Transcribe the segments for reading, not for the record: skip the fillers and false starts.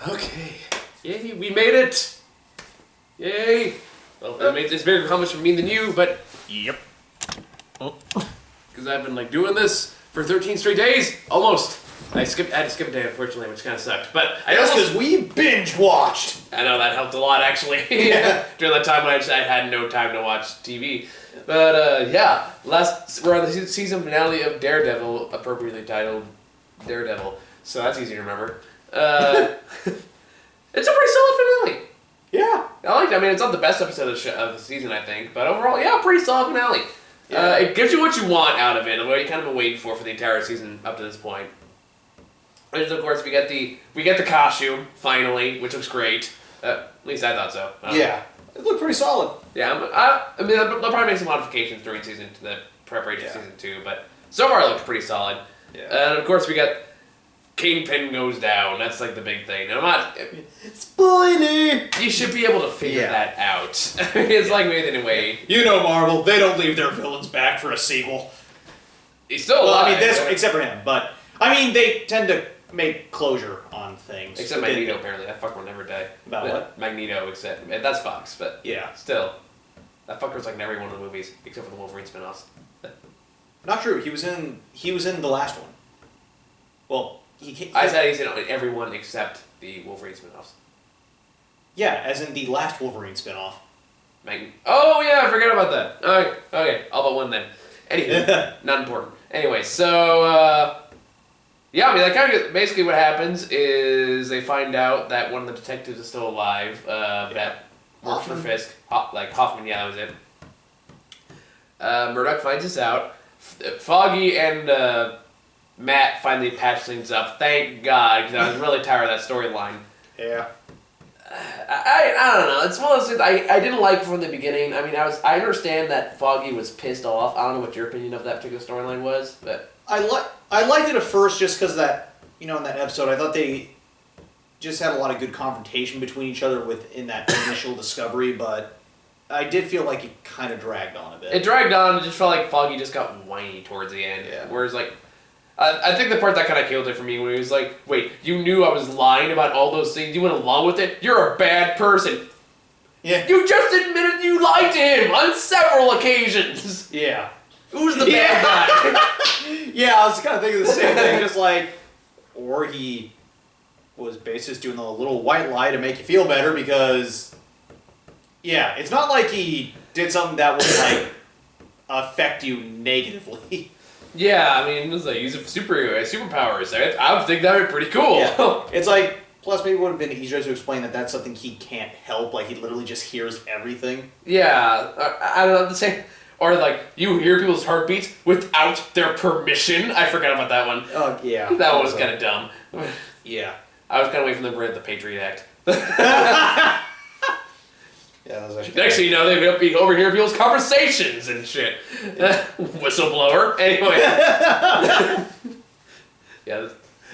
Okay. Yay, we made it! Yay! Well, I made this bigger accomplishment for me than you, but... Yep. Because I've been, doing this for 13 straight days. Almost. I had to skip a day, unfortunately, which kind of sucked. But That's because we binge-watched. I know, that helped a lot, actually. Yeah. During that time when I had no time to watch TV. But, yeah. We're on the season finale of Daredevil, appropriately titled Daredevil. So that's easy to remember. It's a pretty solid finale. Yeah. I like it. I mean, it's not the best episode of the season, I think. But overall, yeah, pretty solid finale. Yeah. It gives you what you want out of it, and what you kind of been waiting for the entire season up to this point. And of course, we get the costume finally, which looks great. At least I thought so. Yeah. It looked pretty solid. Yeah, I mean, they'll probably make some modifications during the preparation season 2, but so far it looks pretty solid. Yeah. And of course, we got Kingpin goes down. That's like the big thing. And I'm not. Spoiler! You should be able to figure that out. It's like Nathan Wade. You know Marvel, they don't leave their villains back for a sequel. He's still alive. I mean, except for him, but I mean, they tend to make closure on things. Except Magneto, apparently. That fucker will never die. About what? Magneto, that's Fox, but yeah, still. That fucker's like in every one of the movies, except for the Wolverine spin-offs. Not true. He was in the last one. Well, I said he's in every one except the Wolverine spin-offs. Yeah, as in the last Wolverine spin-off. Oh yeah, I forgot about that. Okay, all but one then. Anyway, not important. Anyway, so yeah, I mean, that kind of basically what happens is they find out that one of the detectives is still alive. That works for Fisk. Hoffman, yeah, that was it. Murdoch finds this out. Foggy and Matt finally patch things up. Thank God, because I was really tired of that storyline. Yeah. I don't know. It's one of those things I didn't like from the beginning. I mean, I understand that Foggy was pissed off. I don't know what your opinion of that particular storyline was, but I liked it at first just because that, in that episode, I thought they just had a lot of good confrontation between each other within that initial discovery, but I did feel like it kind of dragged on a bit. It dragged on. It just felt like Foggy just got whiny towards the end. Yeah. Whereas, I think the part that kind of killed it for me when he was like, wait, you knew I was lying about all those things. You went along with it? You're a bad person. Yeah. You just admitted you lied to him on several occasions. Yeah. Who's the bad guy? Yeah, I was kind of thinking the same thing. Just or he was basically just doing a little white lie to make you feel better because, yeah, it's not like he did something that would, affect you negatively. Yeah, I mean, it's like, he's a superpowers. I would think that would be pretty cool. Yeah. It's like, plus maybe it would have been easier to explain that that's something he can't help. He literally just hears everything. Yeah, I don't know, the same. Or, you hear people's heartbeats without their permission. I forgot about that one. Oh, yeah. That one was kind of dumb. Yeah. I was kind of waiting for them to bring up the Patriot Act. Yeah, that was actually... Next thing you know, they'd be overhearing people's conversations and shit. Whistleblower. Anyway. Yeah,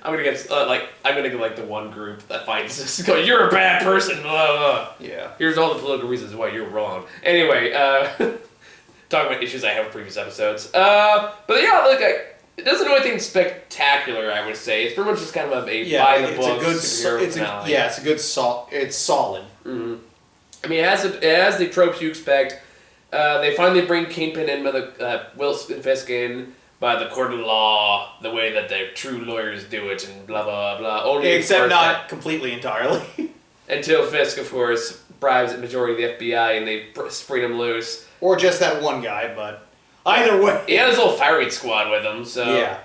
I'm gonna get the one group that finds this. Go, you're a bad person. Blah, blah. Yeah. Here's all the political reasons why you're wrong. Anyway, talking about issues I have in previous episodes. But yeah, it doesn't do anything spectacular, I would say. It's pretty much just kind of a by the book superhero finale. It's solid. Mm-hmm. I mean, it has the tropes you expect. They finally bring Kingpin in by Wilson Fisk in by the court of law, the way that the true lawyers do it, and blah blah blah. Except not completely entirely. Until Fisk, of course, bribes the majority of the FBI and they spring him loose. Or just that one guy, but either way. He had his whole firing squad with him, so... Yeah.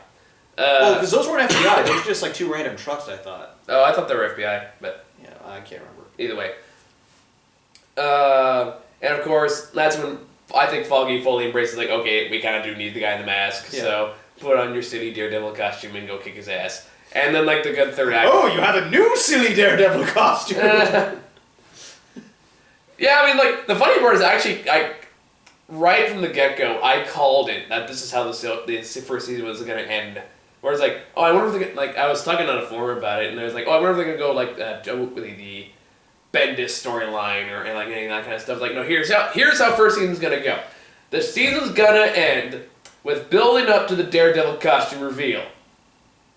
Because those weren't FBI, they were just 2 random trucks, I thought. Oh, I thought they were FBI, but... Yeah, I can't remember. Either way. And of course, that's when I think Foggy fully embraces, okay, we kind of do need the guy in the mask, so put on your silly Daredevil costume and go kick his ass. And then, the good third act... Oh, you have a new silly Daredevil costume! Yeah, I mean, the funny part is actually, right from the get-go, I called it that this is how the first season was going to end. Where it's I wonder if they're I was talking on a forum about it, and there's I wonder if they're going to go, the Bendis storyline or any of that kind of stuff. No, here's how first season's going to go. The season's going to end with building up to the Daredevil costume reveal.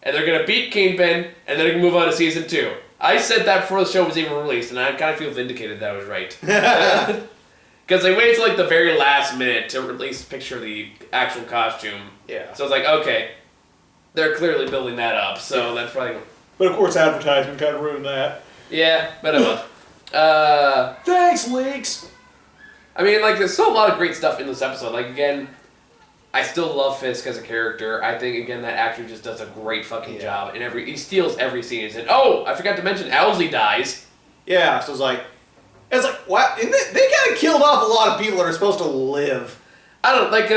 And they're going to beat Kingpin, and then they can move on to season 2. I said that before the show was even released, and I kind of feel vindicated that I was right. Because they waited till like the very last minute to release a picture of the actual costume. Yeah. So it's like, okay, they're clearly building that up, so that's probably... But of course advertisement kind of ruined that. Yeah, but it was. Thanks, leaks! I mean, like, there's still a lot of great stuff in this episode. Like, again, I still love Fisk as a character. I think, again, that actor just does a great fucking job. And he steals every scene. And I forgot to mention, Owlsley dies. Yeah, so it's like, wow, and they kind of killed off a lot of people that are supposed to live. I don't, like,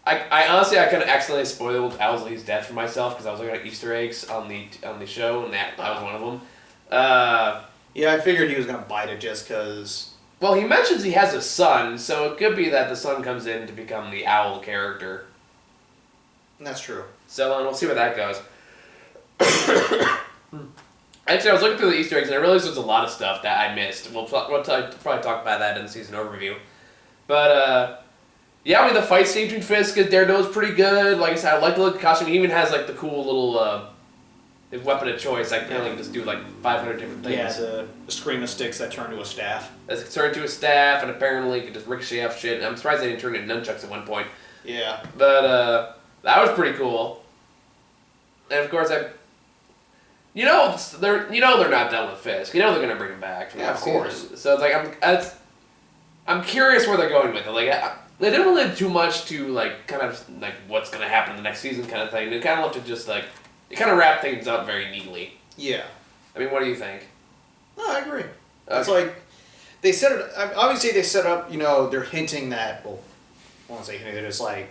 I honestly, I kind of accidentally spoiled Owlsley's death for myself because I was looking at Easter eggs on the show, and that was one of them. Yeah, I figured he was going to bite it just because... Well, he mentions he has a son, so it could be that the son comes in to become the owl character. That's true. So we'll see where that goes. Actually, I was looking through the Easter eggs, and I realized there's a lot of stuff that I missed. We'll probably talk about that in the season overview. But, yeah, I mean, the fight scene between Fisk and Daredevil is pretty good. Like I said, I like the look of the costume. He even has, like, the cool little weapon of choice. I can apparently just do, like, 500 different things. Yeah, the scream of sticks that turn to a staff. That's turned to a staff, and apparently it can just ricochet off shit. And I'm surprised they didn't turn it into nunchucks at one point. Yeah. But, that was pretty cool. And, of course, they're not done with Fisk. You know they're gonna bring him back. Yeah, of course. So it's like I'm curious where they're going with it. Like they didn't really do too much to like kind of like what's gonna happen in the next season kind of thing. They kind of left it just like they kind of wrap things up very neatly. Yeah. I mean, what do you think? No, I agree. It's like they set it. Obviously, they set up. They're hinting that. Well, I won't say hinting. They're just like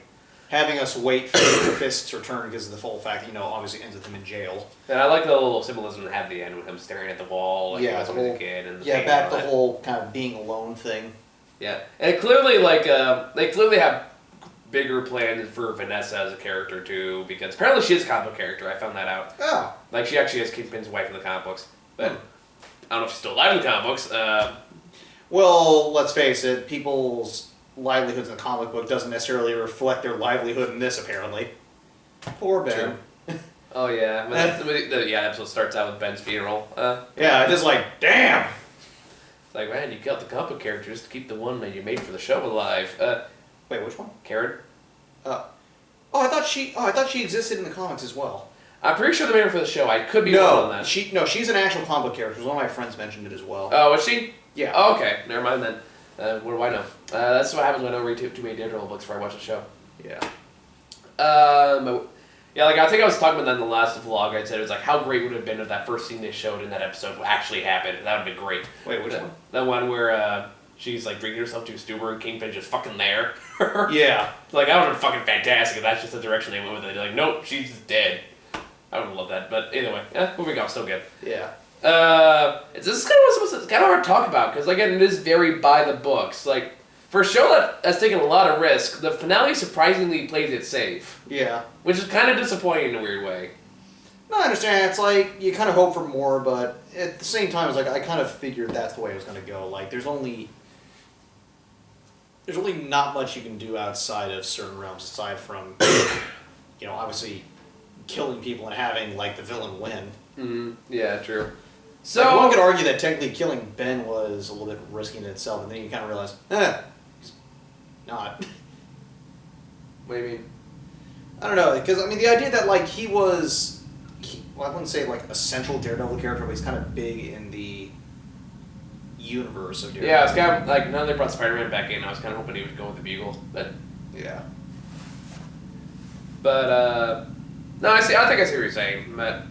having us wait for Fisk's return because of the full fact. Obviously ends with him in jail. And I like the little symbolism that had at the end with him staring at the wall. Like yeah, he was when he was a kid. And back the whole kind of being alone thing. Yeah, and clearly, like, they clearly have bigger plans for Vanessa as a character, too, because apparently she is a comic book character. I found that out. Oh. Like, she actually has Kingpin's wife in the comic books. But I don't know if she's still alive in the comic books. Well, let's face it, people's livelihoods in the comic book doesn't necessarily reflect their livelihood in this, apparently. Poor Ben. Oh, yeah. The episode starts out with Ben's funeral. Yeah, it is like, damn! It's like, man, you killed the comic book character just to keep the one that you made for the show alive. Wait, which one? Karen? I thought she existed in the comics as well. I'm pretty sure they made her for the show. I could be wrong on that. She's an actual comic book character. One of my friends mentioned it as well. Oh, was she? Yeah. Oh, okay. Never mind then. What do I know? That's what happens when I don't read too many Daredevil books before I watch the show. Yeah. Yeah, like I think I was talking about that in the last vlog. I said it was like how great would it have been if that first scene they showed in that episode actually happened. That would have been great. Wait, which one? The one where she's like drinking herself to a stupor and Kingpin's just fucking there. Yeah. Like that would have been fucking fantastic if that's just the direction they went with it. They're like, nope, she's dead. I would have loved that. But either way, moving on, still good. Yeah. This is kind of hard to talk about because again, it is very by the books. Like for a show that has taken a lot of risk, the finale surprisingly plays it safe. Yeah. Which is kind of disappointing in a weird way. No, I understand. It's like you kind of hope for more, but at the same time, it's like I kind of figured that's the way it was going to go. Like there's only not much you can do outside of certain realms, aside from obviously killing people and having like the villain win. Mm-hmm. Yeah, true. So like, one could argue that technically killing Ben was a little bit risky in itself, and then you kind of realize, he's not. What do you mean? I don't know, because I mean the idea that like I wouldn't say like a central Daredevil character, but he's kind of big in the universe of Daredevil. Yeah, it's kind of like now they brought Spider-Man back in. I was kind of hoping he would go with the Bugle, but yeah. But no, I think I see what you're saying. But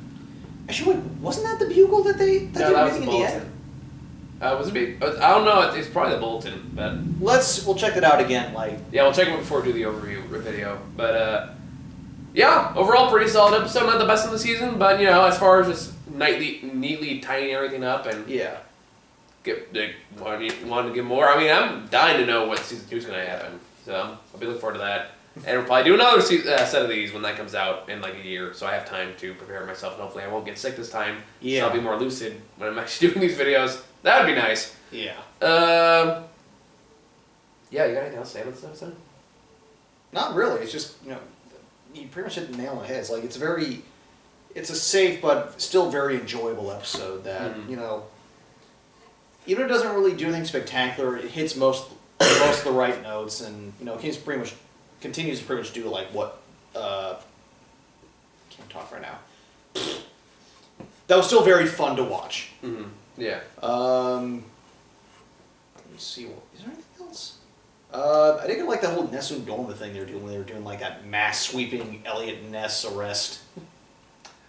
actually, wait, wasn't that the Bugle that they no, that were was the using in the Bulletin. end? Was it? I don't know. It's probably the Bulletin, but We'll check that out again. Like yeah, we'll check it before we do the overview video. But yeah, overall pretty solid episode. Not the best of the season, but as far as just neatly tying everything up and yeah. Want to get more. I mean, I'm dying to know what season 2 is going to happen. So I'll be looking forward to that. And we'll probably do another set of these when that comes out in like a year, so I have time to prepare myself, and hopefully I won't get sick this time. Yeah. So I'll be more lucid when I'm actually doing these videos. That would be nice. Yeah. Yeah, you got anything else to say about this episode? Not really. It's just you pretty much hit the nail on the head. It's like it's it's a safe but still very enjoyable episode that, you know, even if it doesn't really do anything spectacular, it hits most of the right notes, and, you know, continues to pretty much do, like, what, can't talk right now. That was still very fun to watch. Mm-hmm. Yeah. Let me see, is there anything else? I didn't like that whole Nessun Dorma thing they were doing when they were doing, like, that mass sweeping Elliot Ness arrest.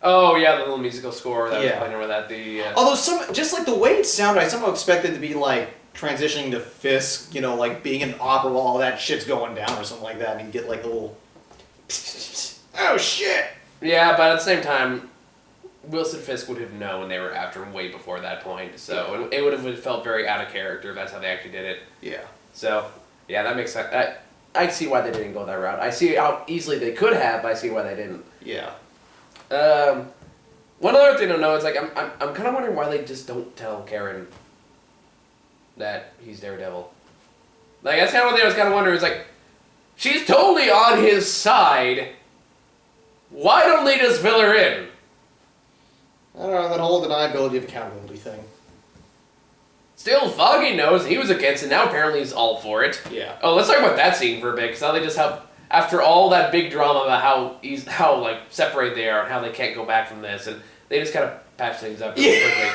Oh, yeah, the little musical score that was Yeah. playing over that. Although, just like the way it sounded, I somehow expected to be, like, transitioning to Fisk, you know, like being an opera while all that shit's going down or something like that, and you get, like, a little... oh, shit! Yeah, but at the same time, Wilson Fisk would have known they were after him way before that point, so it would have felt very out of character if that's how they actually did it. Yeah. So, yeah, that makes sense. I see why they didn't go that route. I see how easily they could have, but I see why they didn't. Yeah. One other thing to know is, like, I'm kind of wondering why they just don't tell Karen that he's Daredevil. Like, that's kind of what I was kind of wondering. Is like, she's totally on his side. Why don't they just fill her in? I don't know, that whole deniability of accountability thing. Still, Foggy knows he was against it. Now apparently he's all for it. Yeah. Oh, let's talk about that scene for a bit, because now they just have, after all that big drama about how like separate they are and how they can't go back from this, and they just kind of patch things up really quickly.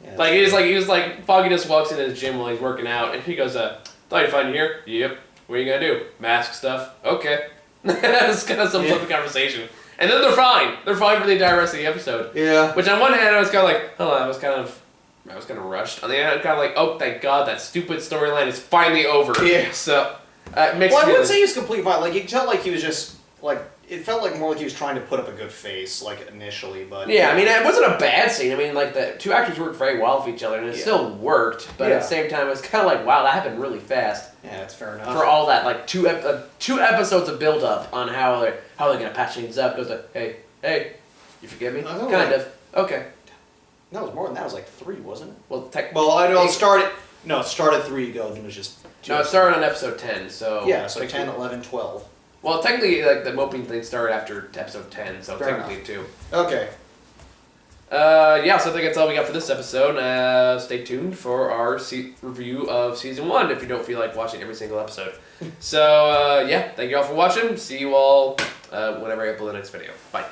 Yeah, Like he was like Foggy just walks into his gym while he's working out, and he goes, "Thought you'd find you here." Yep. What are you gonna do? Mask stuff. Okay. That's kind of some sort of conversation, and then they're fine. They're fine for the entire rest of the episode. Yeah. Which on one hand I was kind of like, oh, I was kind of rushed. On the other hand, kind of like, oh, thank God, that stupid storyline is finally over. Yeah. So, mixed Well, I wouldn't feelings. say he was complete violence. Like, you could tell, like, he was just, like, it felt like more like he was trying to put up a good face, like, initially, but... Yeah, I mean, it wasn't a bad scene. I mean, like, the two actors worked very well for each other, and it still worked, but at the same time, it was kind of like, wow, that happened really fast. Yeah, that's fair enough. For all that, like, two episodes of build-up on how they're going to patch things up. Goes like, hey, you forgive me? Kind of. Okay. No, it was more than that. It was like 3, wasn't it? Well, I know it started... No, it started 3 ago, then it was just... 2. No, it started on episode 10, so... Yeah, so 10, 11, 12. Well, technically, like, the moping thing started after episode 10, so Fair technically 2. Okay. Yeah, so I think that's all we got for this episode. Stay tuned for our review of Season 1 if you don't feel like watching every single episode. So, yeah, thank you all for watching. See you all whenever I upload the next video. Bye.